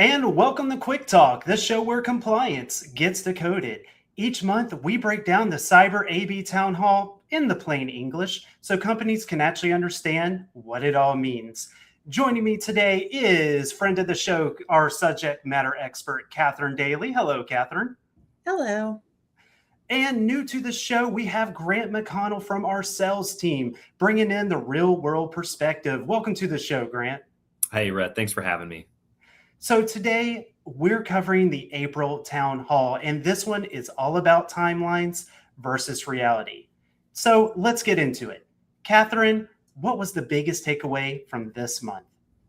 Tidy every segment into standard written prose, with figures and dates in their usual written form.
And welcome to Cuick Talk, the show where compliance gets decoded. Each month, we break down the CyberAB Town Hall in the plain English so companies can actually understand what it all means. Joining me today is friend of the show, our subject matter expert, Kathryn Daily. Hello, Kathryn. Hello. And new to the show, we have Grant McConnell from our sales team, bringing in the real world perspective. Welcome to the show, Grant. Hey, Rhett. Thanks for having me. So today we're covering the April Town Hall, and this one is all about timelines versus reality. So let's get into it. Kathryn, what was the biggest takeaway from this month?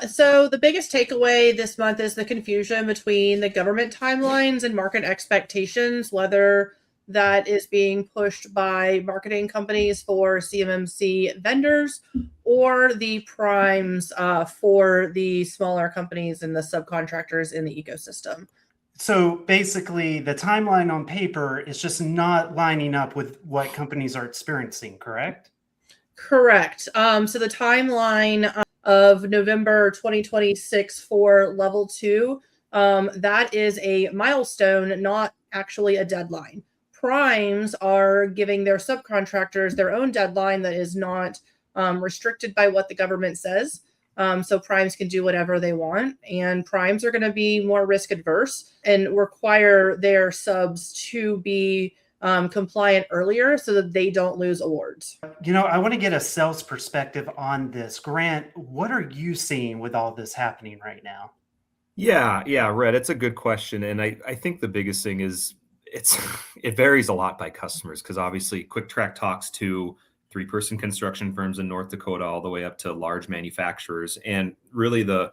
So the biggest takeaway this month is the confusion between the government timelines and market expectations, whether that is being pushed by marketing companies for CMMC vendors or the primes for the smaller companies and the subcontractors in the ecosystem. So basically, the timeline on paper is just not lining up with what companies are experiencing, correct? Correct. So the timeline of November 2026 for level 2, that is a milestone, not actually a deadline. Primes are giving their subcontractors their own deadline that is not restricted by what the government says. So primes can do whatever they want, and primes are going to be more risk adverse and require their subs to be compliant earlier so that they don't lose awards. You know, I want to get a sales perspective on this. Grant, what are you seeing with all this happening right now? Yeah, Rhett, it's a good question. And I think the biggest thing is it varies a lot by customers, because obviously Cuick Trac talks to 3-person construction firms in North Dakota all the way up to large manufacturers. And really the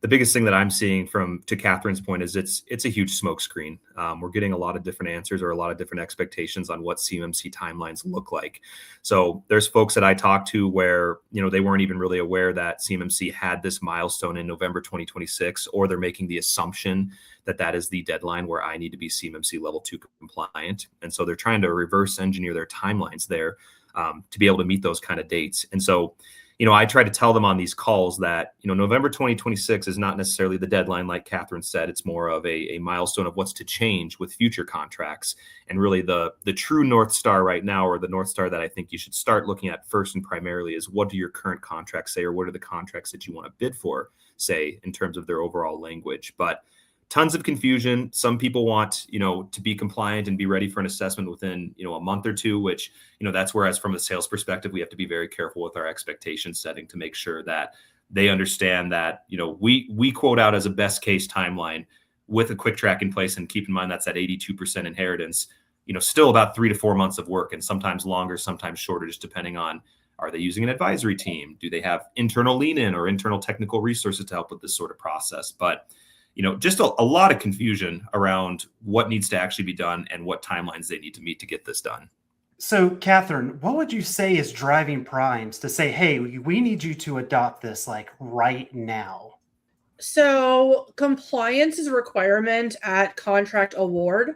biggest thing that I'm seeing to Kathryn's point is it's a huge smokescreen. We're getting a lot of different answers or a lot of different expectations on what CMMC timelines look like. So there's folks that I talked to where, they weren't even really aware that CMMC had this milestone in November 2026, or they're making the assumption that that is the deadline where I need to be CMMC Level 2 compliant. And so they're trying to reverse engineer their timelines there to be able to meet those kind of dates. And so I try to tell them on these calls that, November 2026 is not necessarily the deadline, like Kathryn said. It's more of a milestone of what's to change with future contracts. And really the true North Star right now, or the North Star that I think you should start looking at first and primarily, is what do your current contracts say, or what are the contracts that you want to bid for say in terms of their overall language. But tons of confusion. Some people want, to be compliant and be ready for an assessment within, a month or two, which, that's whereas from a sales perspective, we have to be very careful with our expectation setting to make sure that they understand that, we quote out as a best case timeline with a Cuick Trac in place. And keep in mind, that's at 82% inheritance, still about 3 to 4 months of work, and sometimes longer, sometimes shorter, just depending on, are they using an advisory team? Do they have internal lean-in or internal technical resources to help with this sort of process? But just a lot of confusion around what needs to actually be done and what timelines they need to meet to get this done. So, Kathryn, what would you say is driving primes to say, hey, we need you to adopt this like right now? So compliance is a requirement at contract award.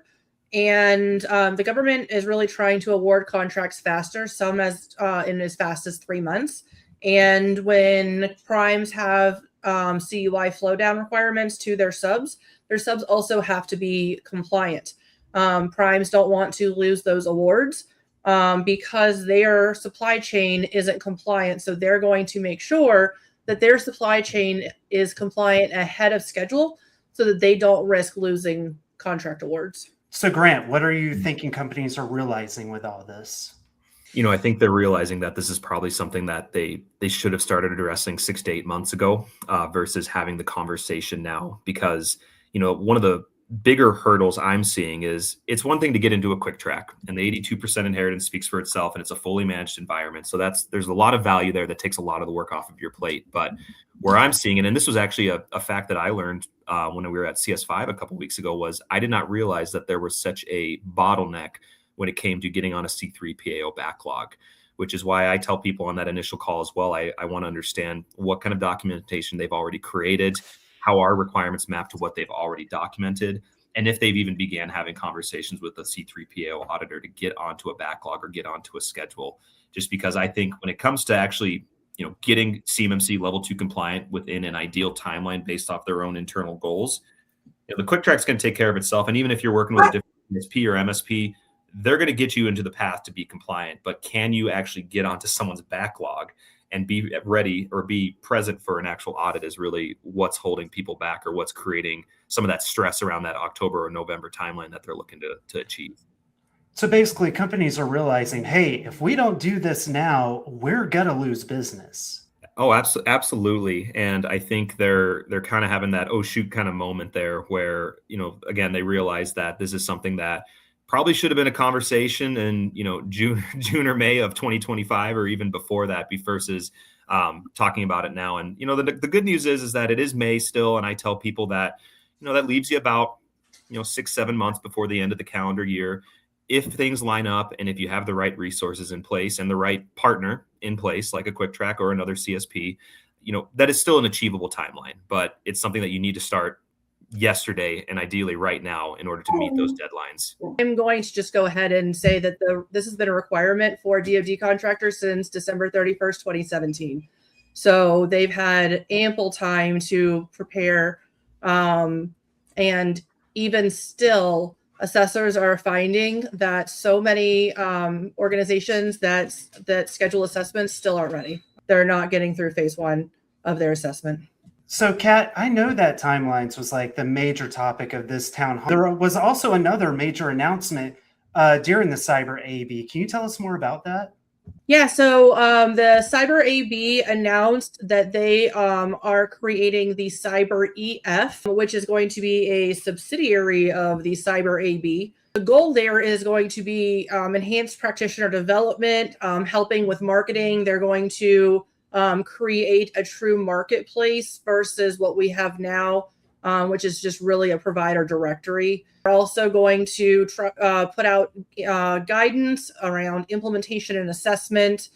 And the government is really trying to award contracts faster, some in as fast as 3 months. And when primes have CUI flow down requirements to their subs also have to be compliant. Primes don't want to lose those awards because their supply chain isn't compliant. So they're going to make sure that their supply chain is compliant ahead of schedule so that they don't risk losing contract awards. So Grant, what are you thinking companies are realizing with all this? I think they're realizing that this is probably something that they should have started addressing 6 to 8 months ago versus having the conversation now. Because, one of the bigger hurdles I'm seeing is it's one thing to get into a Cuick Trac, and the 82% inheritance speaks for itself, and it's a fully managed environment. So there's a lot of value there that takes a lot of the work off of your plate. But where I'm seeing it, and this was actually a fact that I learned when we were at CS5 a couple of weeks ago, was I did not realize that there was such a bottleneck when it came to getting on a C3 PAO backlog, which is why I tell people on that initial call as well, I want to understand what kind of documentation they've already created, how our requirements map to what they've already documented, and if they've even began having conversations with the C3 PAO auditor to get onto a backlog or get onto a schedule. Just because I think when it comes to actually, getting CMMC Level 2 compliant within an ideal timeline based off their own internal goals, the Cuick Trac's going to take care of itself. And even if you're working with a different MSP or MSP, they're going to get you into the path to be compliant. But can you actually get onto someone's backlog and be ready or be present for an actual audit is really what's holding people back, or what's creating some of that stress around that October or November timeline that they're looking to achieve. So basically, companies are realizing, hey, if we don't do this now, we're going to lose business. Oh, absolutely. And I think they're kind of having that, oh, shoot kind of moment there where, again, they realize that this is something that probably should have been a conversation in, June or May of 2025, or even before that, versus talking about it now. And, the good news is that it is May still. And I tell people that, that leaves you about, 6-7 months before the end of the calendar year. If things line up and if you have the right resources in place and the right partner in place, like a Cuick Trac or another CSP, that is still an achievable timeline, but it's something that you need to start yesterday and ideally right now in order to meet those deadlines. I'm going to just go ahead and say that this has been a requirement for DoD contractors since December 31st, 2017. So they've had ample time to prepare. And even still, assessors are finding that so many organizations that schedule assessments still aren't ready. They're not getting through phase 1 of their assessment. So, Kat, I know that timelines was like the major topic of this town hall. There was also another major announcement during the CyberAB. Can you tell us more about that? Yeah, so the CyberAB announced that they are creating the CyberEF, which is going to be a subsidiary of the CyberAB. The goal there is going to be enhanced practitioner development, helping with marketing. They're going to create a true marketplace versus what we have now, which is just really a provider directory. We're also going to put out guidance around implementation and assessment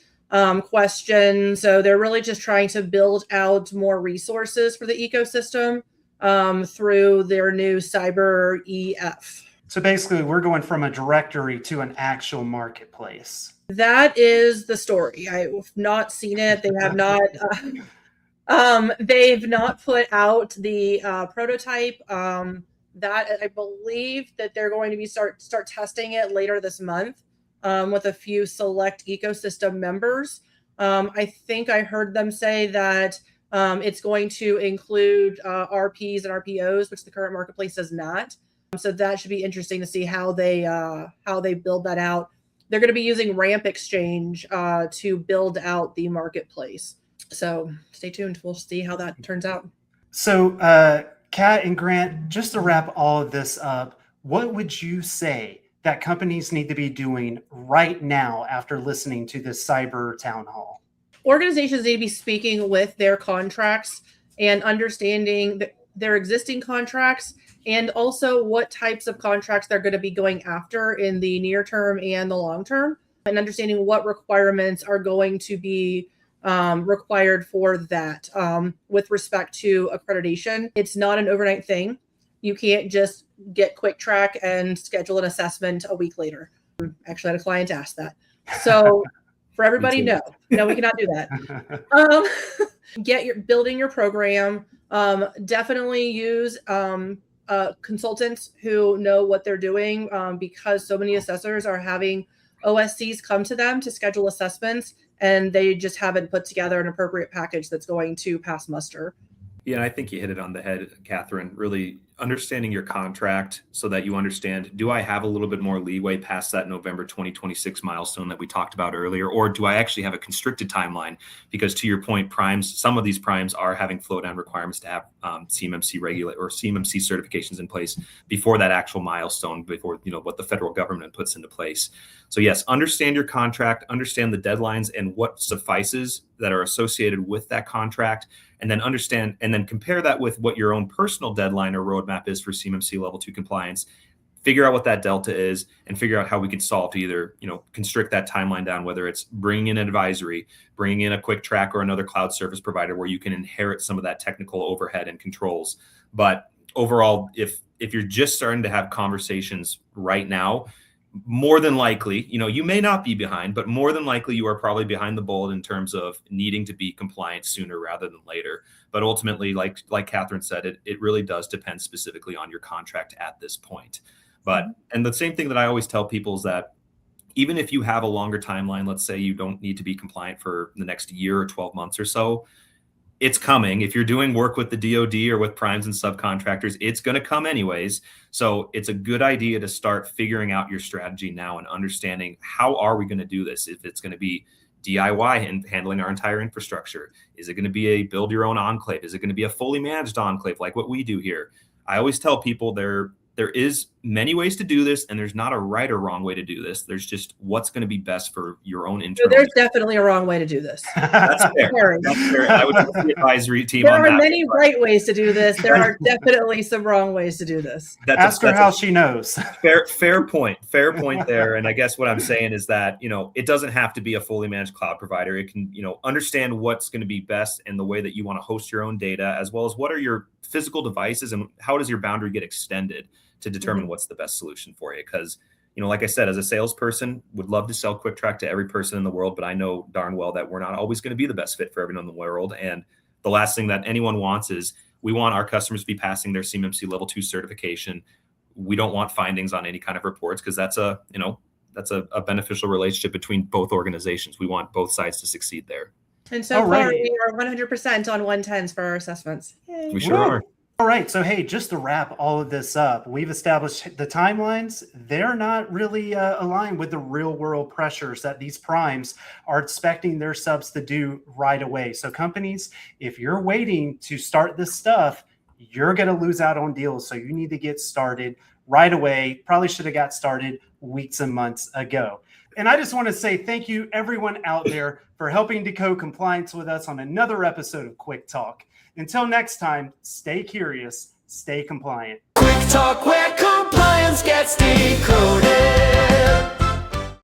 questions. So they're really just trying to build out more resources for the ecosystem through their new CyberEF. So basically, we're going from a directory to an actual marketplace. That is the story. I've not seen it. They have not. They've not put out the prototype. That I believe that they're going to be start testing it later this month with a few select ecosystem members. I think I heard them say that it's going to include RPs and RPOs, which the current marketplace does not. So that should be interesting to see how they build that out. They're going to be using Ramp Exchange to build out the marketplace. So stay tuned. We'll see how that turns out. So, Kat and Grant, just to wrap all of this up, what would you say that companies need to be doing right now after listening to this cyber town hall? Organizations need to be speaking with their contracts and understanding their existing contracts, and also what types of contracts they're going to be going after in the near term and the long term, and understanding what requirements are going to be required for that. With respect to accreditation, it's not an overnight thing. You can't just get Cuick Trac and schedule an assessment a week later. Actually, I had a client ask that. So for everybody, no, we cannot do that. Building your program. Definitely use consultants who know what they're doing, because so many assessors are having OSCs come to them to schedule assessments, and they just haven't put together an appropriate package that's going to pass muster. Yeah, I think you hit it on the head, Kathryn. Really understanding your contract so that you understand, do I have a little bit more leeway past that November 2026 milestone that we talked about earlier, or do I actually have a constricted timeline? Because to your point, primes, some of these primes are having flow down requirements to have CMMC CMMC certifications in place before that actual milestone, before what the federal government puts into place. So yes, understand your contract, understand the deadlines and what suffices that are associated with that contract, and then understand and then compare that with what your own personal deadline or roadmap is for CMMC Level 2 compliance. Figure out what that delta is and figure out how we can solve to either constrict that timeline down, whether it's bringing in advisory, bringing in a Cuick Trac or another cloud service provider where you can inherit some of that technical overhead and controls. But overall, if you're just starting to have conversations right now, more than likely, you may not be behind, but more than likely you are probably behind the bullet in terms of needing to be compliant sooner rather than later. But ultimately, like Kathryn said, it really does depend specifically on your contract at this point. But, and the same thing that I always tell people is that even if you have a longer timeline, let's say you don't need to be compliant for the next year or 12 months or so, it's coming. If you're doing work with the DoD or with primes and subcontractors, it's going to come anyways. So it's a good idea to start figuring out your strategy now and understanding how are we going to do this? If it's going to be DIY and handling our entire infrastructure, is it going to be a build your own enclave? Is it going to be a fully managed enclave like what we do here? I always tell people there is many ways to do this, and there's not a right or wrong way to do this. There's just what's going to be best for your own internal. There's definitely a wrong way to do this. That's fair. That's fair. I would the advisory team. There are many right ways to do this. There are definitely some wrong ways to do this. Ask her how she knows. Fair point there. And I guess what I'm saying is that, it doesn't have to be a fully managed cloud provider. It can, understand what's going to be best in the way that you want to host your own data, as well as what are your physical devices and how does your boundary get extended to determine what's the best solution for you. Because, like I said, as a salesperson, would love to sell Cuick Trac to every person in the world, but I know darn well that we're not always going to be the best fit for everyone in the world. And the last thing that anyone wants is we want our customers to be passing their CMMC Level 2 certification. We don't want findings on any kind of reports because that's a beneficial relationship between both organizations. We want both sides to succeed there. And so far, we are 100% on 110s for our assessments. Yay. We sure are. All right. So, hey, just to wrap all of this up, we've established the timelines. They're not really aligned with the real world pressures that these primes are expecting their subs to do right away. So companies, if you're waiting to start this stuff, you're going to lose out on deals. So you need to get started right away. Probably should have got started weeks and months ago. And I just want to say thank you, everyone out there, for helping decode compliance with us on another episode of Cuick Talk. Until next time, stay curious, stay compliant. Cuick Talk, where compliance gets decoded.